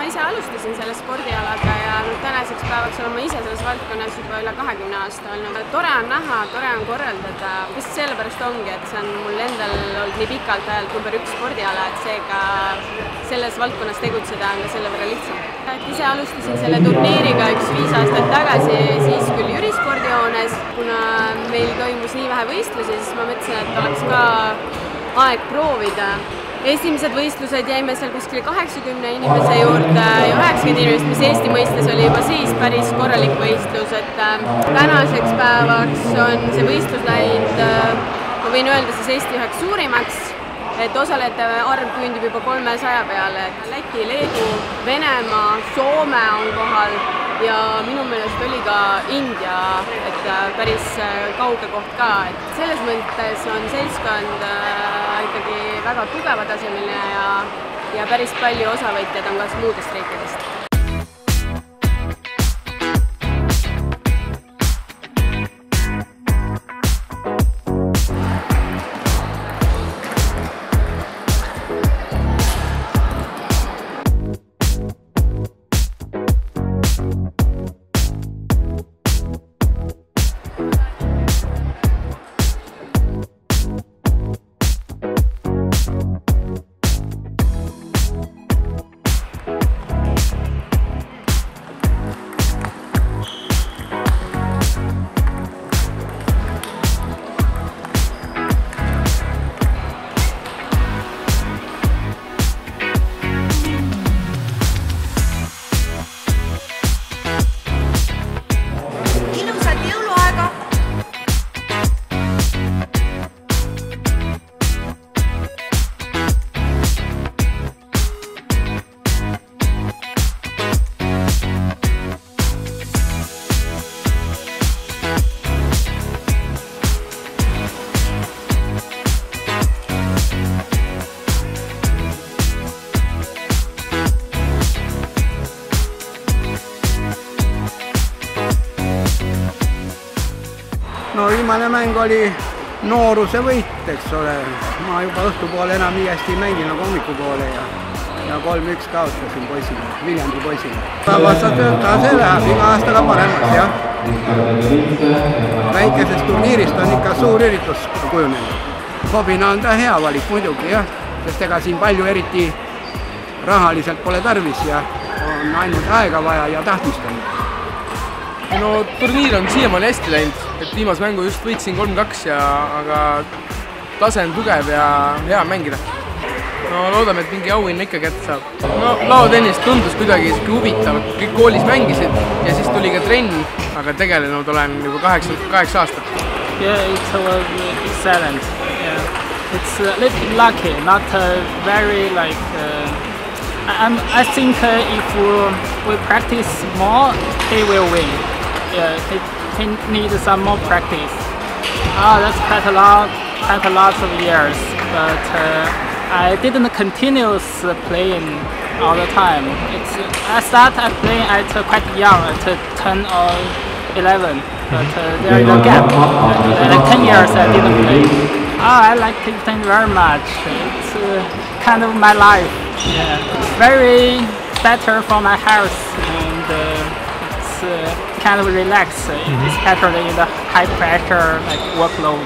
ma ise alustasin selle spordialaga ja tänaseks päevaks olen ma ise selles valdkonnas juba üle 20 aasta olnud. Tore on näha, tore on korraldada, just sellepärast ongi, et see on mul endal olnud nii pikalt ajalt number 1 spordiala, et seega selles valdkonnas tegutseda on ka selle võrra lihtsam. Ise alustasin selle turniiriga 5 aastat tagasi, siis küll Jüri spordihoones, kuna meil toimus nii vähe võistlusi, siis ma mõtlesin, et oleks ka aeg proovida. Esimesed võistlused jäime seal kuskil 80 inimese juurde ja 90 inimest, mis Eesti mõistes oli juba siis päris korralik võistlus, et tänaseks päevaks on see võistlus läinud, ma võin öelda siis Eesti üheks suurimaks, et osalejate arv küündib juba 300 peale, et Läti, Leedu, Venemaa, Soome on kohal ja minu meelest oli ka India, et päris kauge koht ka, et selles mõttes on seltskond ikkagi väga tugeva tasemeline ja päris palju osavõtjaid on ka muudest riikidest. No viimane mäng oli nooruse võit, eks ole. Ma juba õhtupoole enam nii hästi ei mängi nagu hommikupoole ja 3-1 kaotasin poisile, Viljandi poisile. Vastavalt see läheb iga aastaga paremaks, jah. Väikesest turniirist on ikka suur üritus kujunenud. Hobina on ta hea valik muidugi, jah, sest ega siin palju eriti rahaliselt pole tarvis ja on ainult aega vaja ja tahtmist on. No turniir on siiamaani hästi läinud, et viimase mängu just võitsin 3-2, aga tase on tugev ja hea mängida. No loodame, et mingi auhinna ikka kätte saab. No lauatennis tundus kuidagi huvitav, kõik koolis mängisid ja siis tuli ka trenn, aga tegelenud olen juba 8 aastat. Yeah, it was excellent. Yeah. It's a little bit lucky, not very like... I think if we practice more, he will win. Yeah, he needs some more practice. That's quite a lot of years, but I didn't continue playing all the time. I started playing at quite young, at 10 or 11, but there is a gap. Like 10 years I didn't play. I like tennis very much. It's kind of my life. Yeah. It's very better for my health and it's kind of relaxed, especially in the high pressure like workload.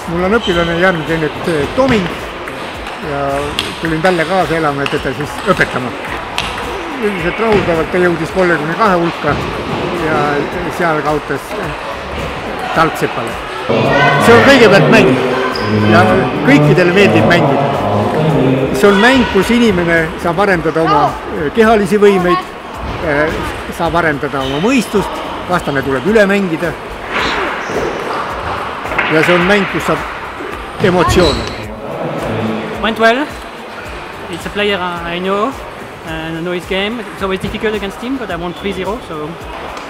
Mul on õpilane järgmine nüüd Toming ja tulin talle kaasa elama, et teda siis õpetama. Üldiselt rahuldavalt ta jõudis 32 hulka ja seal kaotas Taltsepale. See on kõigepealt mäng ja kõikidele meeldib mängida. See on mäng, kus inimene saab arendada oma kehalisi võimeid, saab arendada oma mõistust, vastane tuleb üle mängida. Ja see on mäng, kus saab emotsioone. Went well. It's a player I know and I know his game. It's always difficult against him, but I won 3-0. So,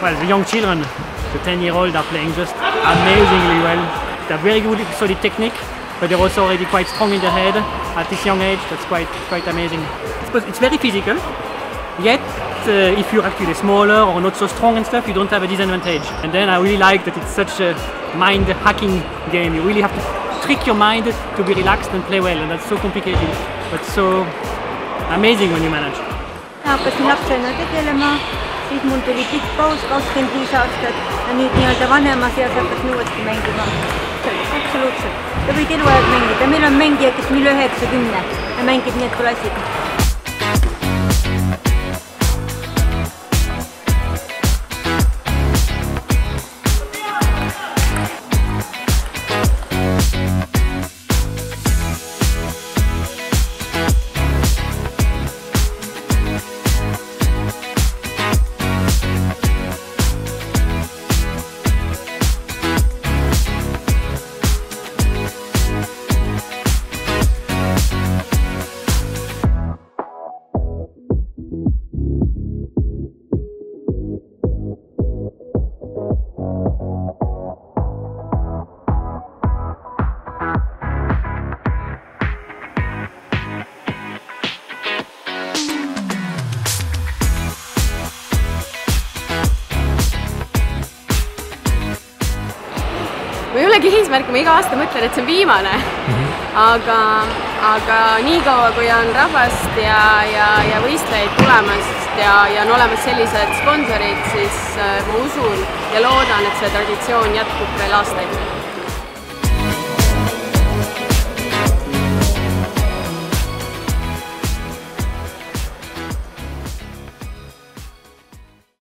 well, the young children, the 10-year-old, are playing just amazingly well. They have very good, solid technique, but they're also already quite strong in the head at this young age. That's quite amazing. It's very physical, yet if you're actually smaller or not so strong and stuff, you don't have a disadvantage. And then I really like that it's such a mind-hacking game. You really have to trick your mind to be relaxed and play well, and that's so complicated, but so amazing when you manage. Hakkasin lapsena tegelema, siis mul tuli pikk paus 25 aastat ja nüüd nii-öelda vanemas eas hakkasin uuesti mängima. Absoluutselt. Ja võid eluaeg mängida. Meil on mängija, kes üle 90 ja mängib need klassid. Ma ei olegi eesmärk, ma iga aasta mõtlen, et see on viimane, aga nii kaua, kui on rahvast ja võistlejaid tulemas ja on olemas sellised sponsorid, siis ma usun ja loodan, et see traditsioon jätkub veel aastaid.